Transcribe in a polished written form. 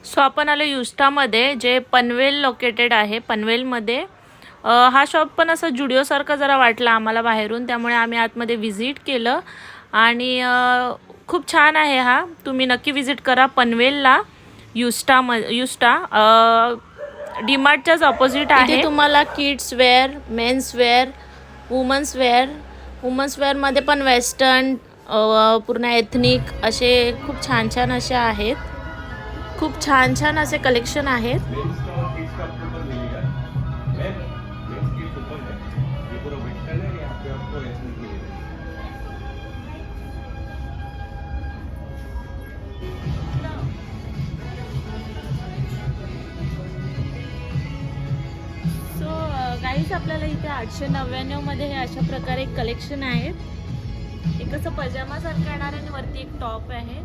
So आपण आलो युस्टामध्ये, जे पनवेल लोकेटेड आहे. पनवेलमध्ये हा शॉप पण असं जुडिओसारखं जरा वाटला आम्हाला बाहेरून, त्यामुळे आम्ही आतमध्ये व्हिजिट केलं आणि खूप छान आहे हा. तुम्ही नक्की व्हिजिट करा पनवेलला. युस्टा डीमार्टच्याच ऑपोजिट आहे. इथे तुम्हाला kids wear, men's wear, women's वेअरमध्ये पण वेस्टर्न, पूर्ण एथनिक असे खूप छान छान असे आहेत. खूप छान छान असे कलेक्शन आहेत. गाईस, आपल्याला इथे 899 मध्ये हे अशा प्रकारे कलेक्शन आहेत. एक असं पजामा सारखं येणार आणि वरती एक टॉप आहे.